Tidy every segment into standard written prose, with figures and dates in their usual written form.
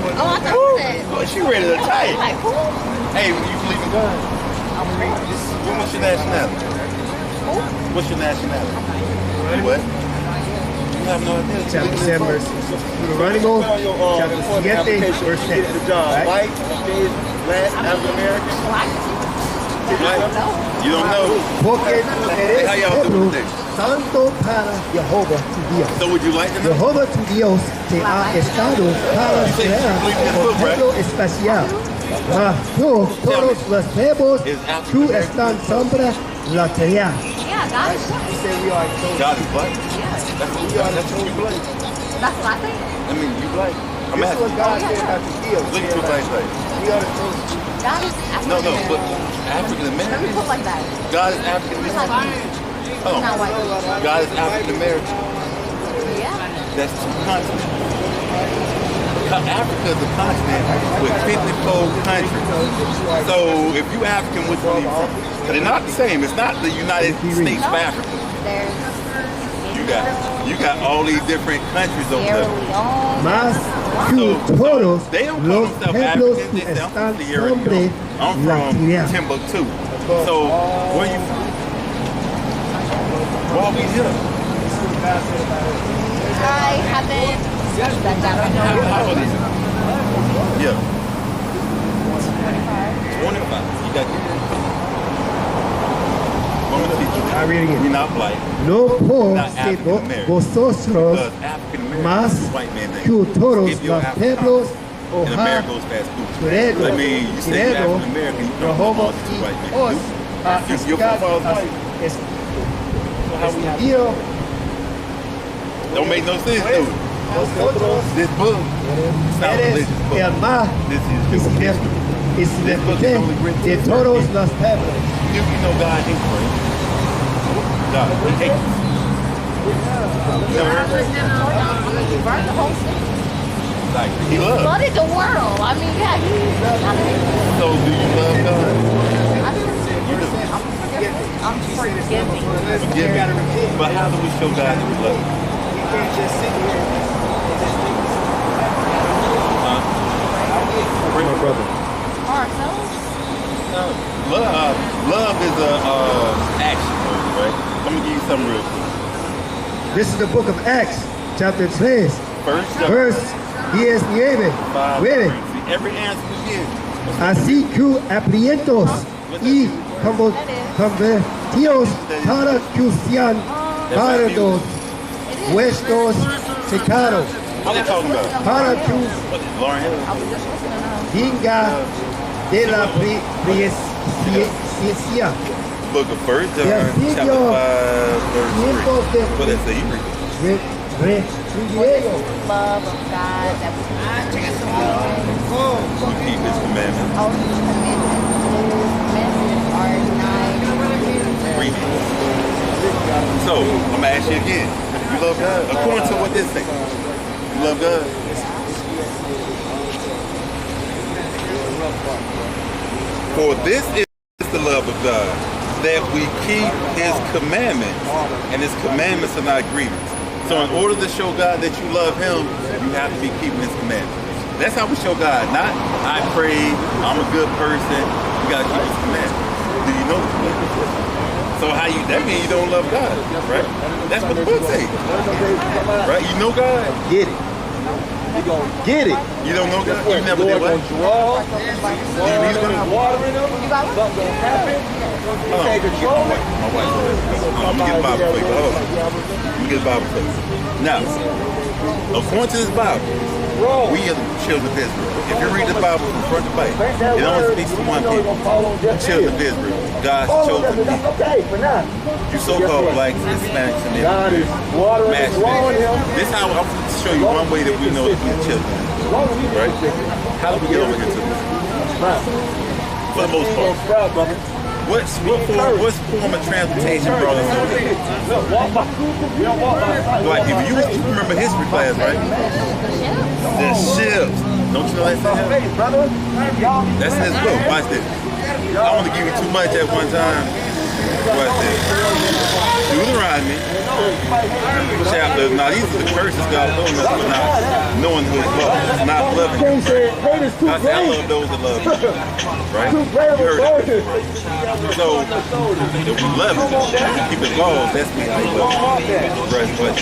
Oh, I thought you said. Oh, she ready to tight. Like, who? Hey, you believe in God? What's your nationality? What's your nationality? What? You have no idea. Chapter 7, verse. Deuteronomy, chapter 7, verse 10. Right? White, black, African American. You don't know. Porque eres How y'all pueblo doing today? santo para Jehová tu Dios. So would you like to know? Jehová tu Dios te ha estado para You say you ser believe in this un book, right? pueblo especial. Mas tú, todos los pueblos, Is African tú American? están sobre la tierra. Yeah, God is black. God is black. Yeah, That's what you believe. that's what I think. I mean, you black. I'm This is what asking. God said about the deal. Look at your black face. We are the chosen. God is African. No, but African Let me American. put like that. God is African It's like American. not Oh, white. God is African American. Yeah. That's two continents. Africa is a continent with 54 countries. So if you African, which one are you from? But they're not the same. It's not the United States of Africa. There's You got all these different countries over Sierra there. Leone. Mas tú todos They don't call los themselves pueblos Africans. que They say, I'm están from Sierra sobre Leone. I'm la from tierra. Timbuktu. So where you from? Why we here? I haven't studied that right now. How old is you? Yeah. 25. You got I'm gonna teach you. I read again. You're not black. No por Not ser African American. vosotros Because African American más is a white man name. que todos Give your los African pueblos and America ojalá goes fast food. credo, I mean, you say you're credo, African American, you don't Jehová belong to white y os men. Your forefathers white. Dios, Don't make no sense, dude. This book is not a eres religious book. el más This is history. insignificante de todos los pueblos. You know God hates you. God, he hates you. No, He burned the whole city. like, he loves. Flooded the world. I mean, yeah, he So do you love God? I'm forgiving. Forgive me. But how do we show God that we love him? You can't just sit here and just think My brother. Ourselves. Love is a action word, right? I'm gonna give you something real quick. This is the book of Acts, chapter 3, First, verse 19. 5, Nueve. See, every answer we give. Así que aprietos y convertidos para que sean pardos vuestros pecados, What they talking about? para que Lauren Hill. venga de la presencia Book of First John, Yes, chapter Señor. 5, verse 3. What that say? You read it. refrigerio. Love of God that we You keep his commandments. all these commandments are denied. Read it. So, I'm gonna ask you again. You love God? According to what this say. You love God? For this is the love of God, that we keep his commandments, and his commandments are not grievous. So in order to show God that you love him, you have to be keeping his commandments. That's how we show God, not I pray, I'm a good person. You gotta keep his commandments. Do you know the commandments? So how you, that means you don't love God, right? That's what the book says. Right? You know God? Get it. Get it. You don't know God? You never did what? Do you need God? You got one? My wife. I'm gonna get the Bible for you. Hold on. Let me get the Bible for you. Now, according to this Bible, we are the children of Israel. If you read the Bible from front to back, it only speaks to one people. The children of Israel. God's chosen people. You so-called blacks, Hispanics, and Indians. This is how I'm going to show you one way that we know that we're children. Right? How do we get over here to this? For the most part. What form of transportation brought us over here? Black people. You remember history class, right? The ships. Don't you know that's in here? That's in this book. Watch this. I don't want to give you too much at one time. What is this? Deuteronomy chapter. Now these are the curses God told us for not knowing who is love. It's not loving. King said, hate is too I said I great. love those that love me. Right? Too great of You a heard it. burden. So if we love it, keep the laws, that's me I love it. Right, but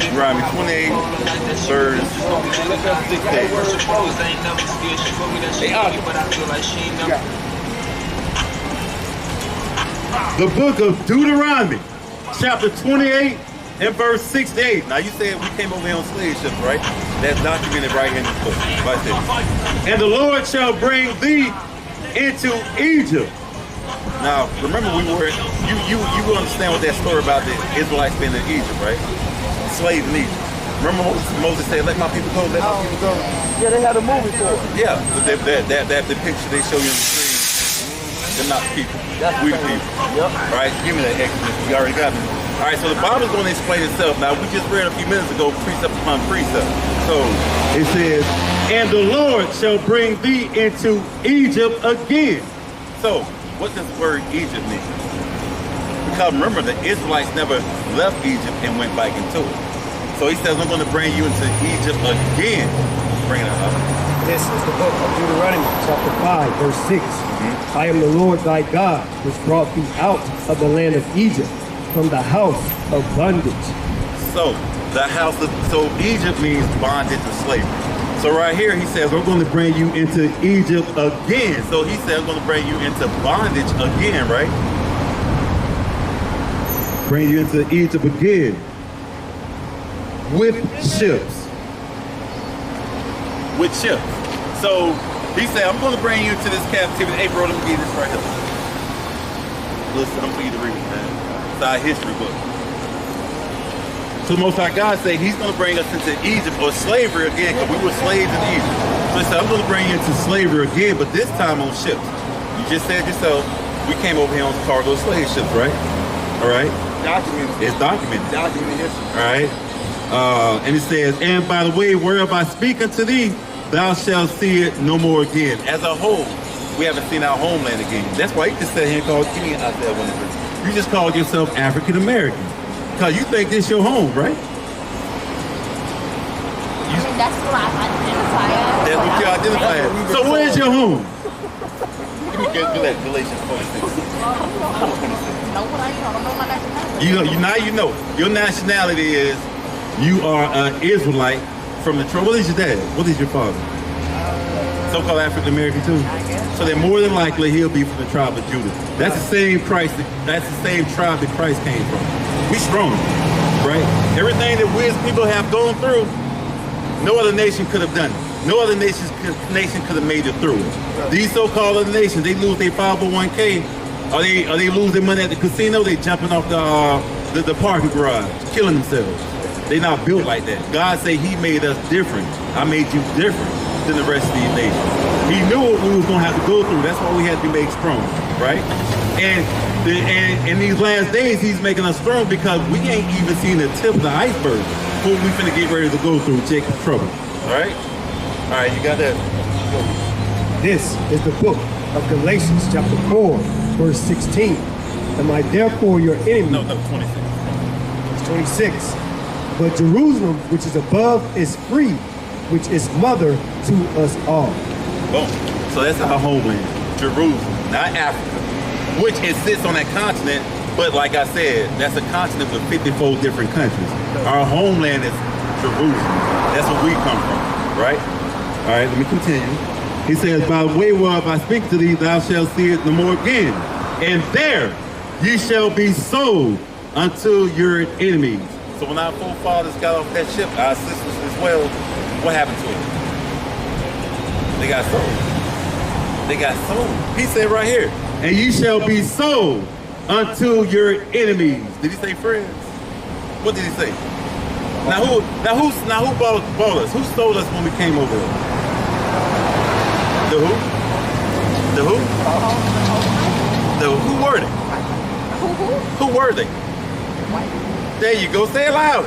Deuteronomy 28, verse 6. The book of Deuteronomy, chapter 28 and verse 6 to 8. Now you said we came over here on slave ships, right? That's documented right here in this book. Right there. And the Lord shall bring thee into Egypt. Now remember you will understand what that story about the Israelites being in Egypt, right? Slaves in Egypt. Remember Moses said, let my people go, let my people go. Yeah, they had a movie for it. Yeah, but that the picture they show you on the screen, they're not people. We the people. Yep. Right? Give me that Exodus. You already got me. All right, so the Bible's going to explain itself. Now, we just read a few minutes ago, precept upon precept. So, It says, and the Lord shall bring thee into Egypt again. so what does the word Egypt mean? Because remember, the Israelites never left Egypt and went back into it. So he says, I'm going to bring you into Egypt again. Bring it up. This is the book of Deuteronomy, chapter 5, verse 6. I am the Lord thy God, which brought thee out of the land of Egypt, from the house of bondage. So the house of, so Egypt means bondage and slavery. So right here he says, I'm going to bring you into Egypt again. so he said, I'm going to bring you into bondage again, right? Bring you into Egypt again. With ships. With ships. So he said, I'm going to bring you to this captivity. Hey, bro, let me give you this right here. Listen, I'm for you to read, man. It's our history book. So the Most High God said he's going to bring us into Egypt or slavery again because we were slaves in Egypt. So he said, I'm going to bring you into slavery again, but this time on ships. You just said yourself, we came over here on cargo slave ships, right? All right? Documented. It's documented. Documented history. All right? And it says, and by the way, whereof I speak unto thee, thou shalt see it no more again. As a whole, we haven't seen our homeland again. That's why you just sat here and called King Isaiah 1 and 3. You just called yourself African American. Because you think this your home, right? I mean, that's what I identify as. That's what you identify as. So where's your home? Give me that Galatians 46. Know what I don't know my nationality. Now you know. Your nationality is You are an Israelite from the tribe. What is your dad? What is your father? So-called African American too. I guess. So then more than likely he'll be from the tribe of Judah. That's the same Christ. That's the same tribe that Christ came from. We strong, right? Everything that we as people have gone through, no other nation could have done it. No other nation could have made it through it. These so-called other nations, they lose their 501k. Are they losing money at the casino? They jumping off the parking garage, killing themselves. They not built like that. God say He made us different. I made you different than the rest of these nations. He knew what we was gonna have to go through. That's why we had to be made strong, right? And in these last days, He's making us strong because we ain't even seen the tip of the iceberg before we finna get ready to go through Jacob's trouble. all right. All right, you got that. This is the book of Galatians, chapter 4, verse 16. Am I therefore your enemy? No, 26. Verse 26. But Jerusalem, which is above, is free, which is mother to us all. Boom. So that's our homeland, Jerusalem, not Africa, which it sits on that continent. But like I said, that's a continent with 54 different countries. Our homeland is Jerusalem. That's where we come from, right? All right, let me continue. He says, by the way whereof I speak to thee, thou shalt see it no more again. And there ye shall be sold unto your enemies. So when our forefathers got off that ship, our sisters as well, what happened to them? They got sold. They got sold. He said right here. And ye shall be sold unto your enemies. Did he say friends? What did he say? Now who bought us? Who sold us when we came over here? The who? The who? Who were they? Who were they? There you go. Say it loud.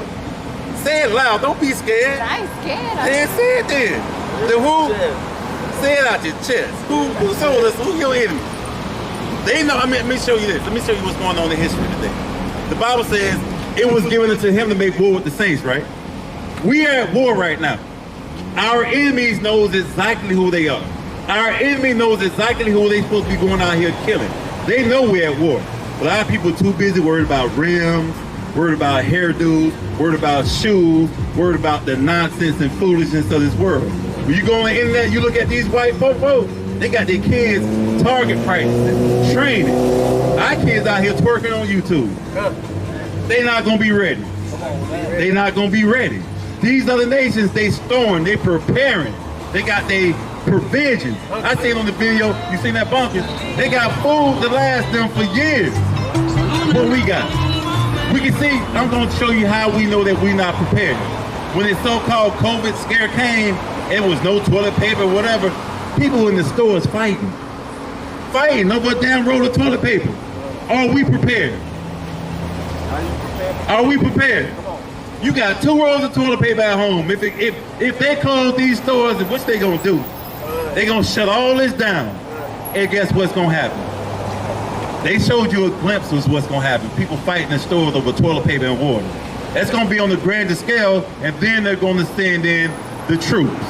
Say it loud. Don't be scared. I ain't scared. Then say it then. The who? Say it out your chest. Who sold us? Who your enemy? They know. I mean, let me show you this. Let me show you what's going on in history today. The Bible says it was given unto him to make war with the saints, right? We are at war right now. Our enemies knows exactly who they are. Our enemy knows exactly who they supposed to be going out here killing. They know we're at war. A lot of people are too busy worried about rims, worried about hairdos, worried about shoes, worried about the nonsense and foolishness of this world. When you go on the internet, you look at these white folks, they got their kids target practicing, training. Our kids out here twerking on YouTube. They not gonna be ready. They not gonna be ready. These other nations, they storing, they preparing. They got their provisions. I seen on the video, you seen that bunker? They got food to last them for years. What we got? We can see, I'm gonna show you how we know that we're not prepared. When the so-called COVID scare came, it was no toilet paper, whatever. People in the stores fighting over a damn roll of toilet paper. Are we prepared? Are we prepared? You got 2 rolls of toilet paper at home. If they close these stores, what's they gonna do? They gonna shut all this down. And guess what's gonna happen? They showed you a glimpse of what's gonna happen. People fighting in stores over toilet paper and water. That's gonna be on the grander scale, and then they're gonna send in the troops.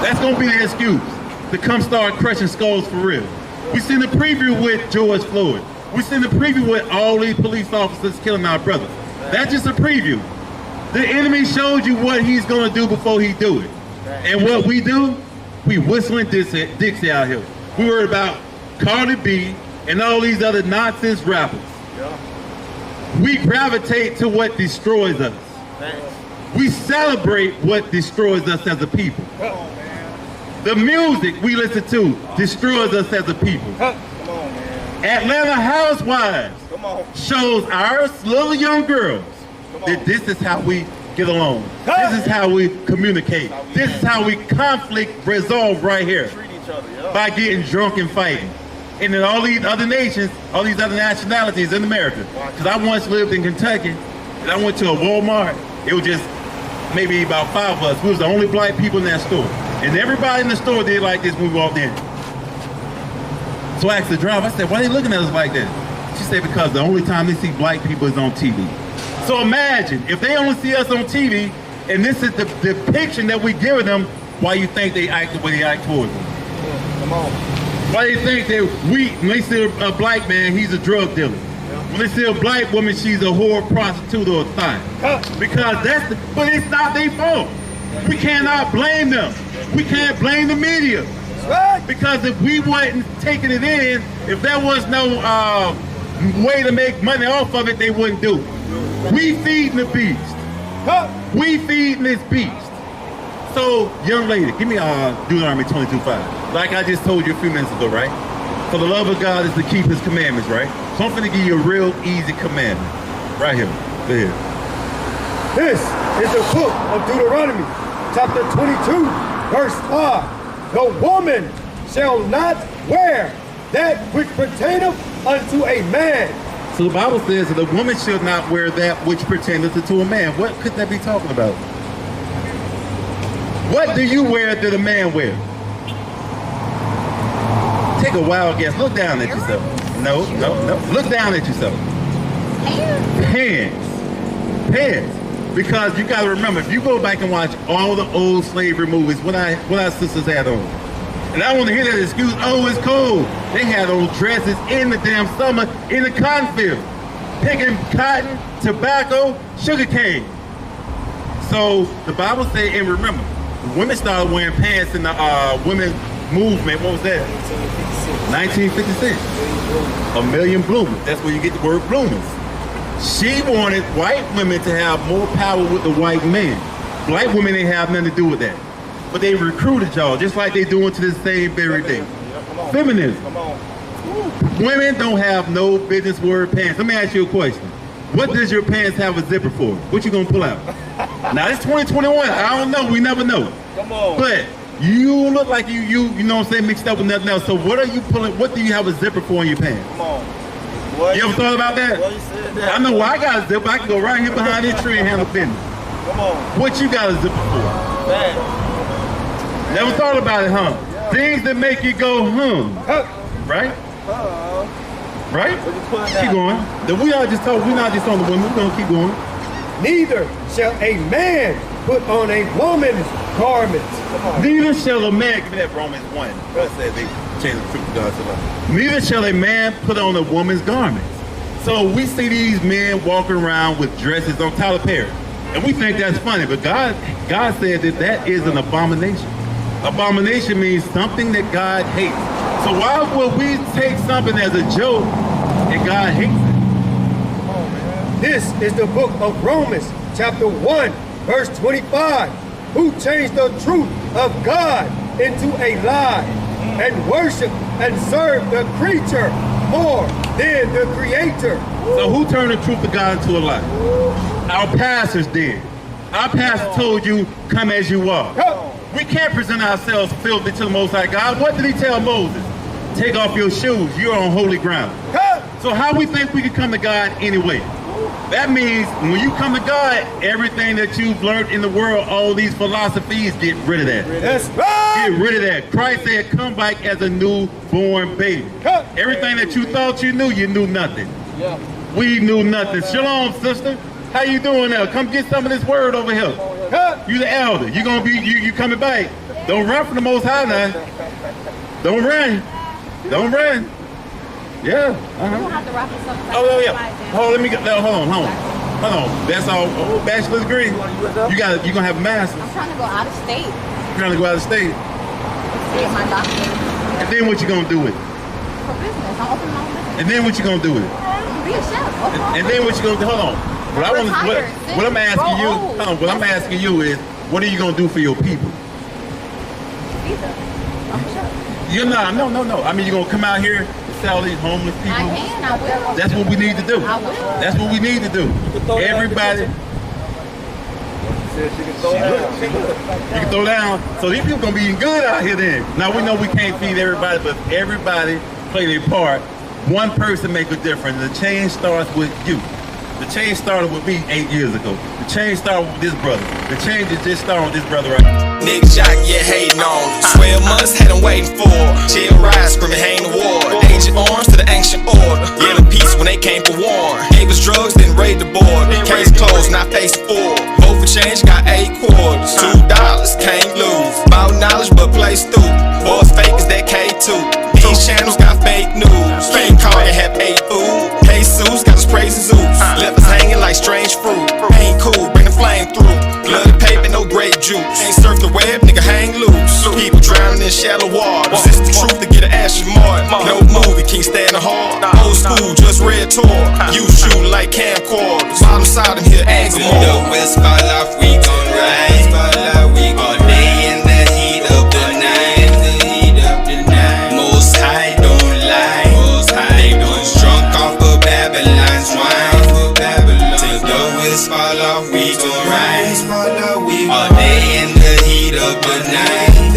That's gonna be the excuse to come start crushing skulls for real. We seen the preview with George Floyd. We seen the preview with all these police officers killing our brothers. That's just a preview. The enemy showed you what he's gonna do before he do it. And what we do, we whistling Dixie out here. We worried about Cardi B and all these other nonsense rappers. We gravitate to what destroys us. We celebrate what destroys us as a people. The music we listen to destroys us as a people. Atlanta Housewives shows our little young girls that this is how we get along. This is how we communicate. This is how we conflict resolve right here. By getting drunk and fighting. And then all these other nations, all these other nationalities in America. Because I once lived in Kentucky, and I went to a Walmart. It was just maybe about 5 of us. We was the only black people in that store. And everybody in the store did like this when we walked in. So I asked the driver, I said, why are they looking at us like that? She said, because the only time they see black people is on TV. So imagine, if they only see us on TV, and this is the depiction that we're giving them, why you think they act the way they act towards them? Come on. Why they think that when they see a black man, he's a drug dealer. When they see a black woman, she's a whore, prostitute, or a thot. Because but it's not their fault. We cannot blame them. We can't blame the media. Because if we wasn't taking it in, if there was no way to make money off of it, they wouldn't do it. We feeding the beast. We feeding this beast. So, young lady, give me Deuteronomy 22:5. Like I just told you a few minutes ago, right? For the love of God is to keep his commandments, right? So I'm going to give you a real easy commandment. Right here. Go ahead. This is the book of Deuteronomy, chapter 22, verse 5. The woman shall not wear that which pertaineth unto a man. So the Bible says that the woman should not wear that which pertaineth unto a man. What could that be talking about? What do you wear that a man wear? Take a wild guess. Look down at yourself. No. Look down at yourself. Pants. Because you got to remember, if you go back and watch all the old slavery movies, what our sisters had on. And I want to hear that excuse, oh, it's cold. They had on dresses in the damn summer in the cotton field. Picking cotton, tobacco, sugar cane. So the Bible said, and remember, women started wearing pants in the women's movement. What was that? 1956. A million bloomers. That's where you get the word bloomers. She wanted white women to have more power with the white men. Black women didn't have nothing to do with that. But they recruited y'all, just like they doing to this same very day. Feminism. Women don't have no business wearing pants. Let me ask you a question. What does your pants have a zipper for? What you gonna pull out? Now it's 2021. I don't know. We never know. Come on. But you look like you know what I'm saying, mixed up with nothing else. So what are you pulling? What do you have a zipper for in your pants? Come on. What? You ever thought about that? Well, you said that. I know why I got a zipper. I can go right here behind this tree and handle business. Come on. What you got a zipper for? That. Never thought about it, huh? Things that make you go, right? Right? What you putting Keep down? going. We are just talking. We're not just on the women. We're gonna keep going. Neither shall a man put on a woman's garments. Neither shall a man. Give me that Romans 1. God said they changed the truth to God's love. Neither shall a man put on a woman's garments. So we see these men walking around with dresses on Tyler Perry, and we think that's funny. But God said that is an abomination. Abomination means something that God hates. So why would we take something as a joke and God hates it? This is the book of Romans, chapter 1, verse 25. Who changed the truth of God into a lie and worship and serve the creature more than the creator. So who turned the truth of God into a lie? Our pastors did. Our pastor told you, come as you are. We can't present ourselves filthy to the Most High God. What did he tell Moses? Take off your shoes. You're on holy ground. So how we think we can come to God anyway? That means when you come to God, everything that you've learned in the world, all these philosophies, get rid of that. That's right. Get rid of that. Christ said, come back as a newborn baby. Everything that you thought you knew nothing. Yeah. We knew nothing. Shalom, sister. How you doing now? Come get some of this word over here. You the elder. You gonna be you coming back. Don't run from the Most High now. Don't run. Don't run. Yeah. You don't have to wrap this up. Oh yeah. Hold on, let me get. No, hold on. That's all. Oh, bachelor's degree. You gonna have a master's. I'm trying to go out of state. You're trying to go out of state. Get my doctorate And then what you gonna do with it? for business. I'm opening my own business. And then what you gonna do with it? Be a chef. What's wrong And with then it? what you gonna do? Hold on. What I'm asking you. Hold on, what I'm asking you is, what are you gonna do for your people? Visa. I'm a chef. You're not. No. I mean, you're gonna come out here and sell these homeless people. I can. I will. That's what we need to do. I will. That's what we need to do. Everybody, Said she can throw down. you can throw down. So these people gonna be eating good out here then. Now we know we can't feed everybody, but everybody play their part. One person make a difference. The change starts with you. The change started with me 8 years ago. The change started with this brother. The change is just started with this brother right now. Niggas jock, yeah, hating on. 12 months had them waiting for. Chill, ride, screaming, hang the war. Ancient arms to the ancient order. Yelling peace when they came for war. Gave us drugs, then raid the board. Case closed, not face forward. Vote for change, got 8 quarters. $2, can't lose. About knowledge, but play stupid. Boys fake as that K2. These channels got fake news. King Kong have 8 food. Jesus got us praising Zeus. Left us hanging like strange fruit. Ain't cool, bring the flame through. Bloody paper, no grape juice. Ain't surf the web, nigga, hang loose. People drowning in shallow water. Resist the truth to get an Ashley Martin. No movie, can't stand the hard. Old school, just red tour. You shooting like camcorders. Bottom side of here, eggs and more. The West Life, we gon' ride. All day in the heat of the night. Most High don't lie. They was drunk off of Babylon's wine. Till the West fall off, we gon' ride. All day in the heat of the night.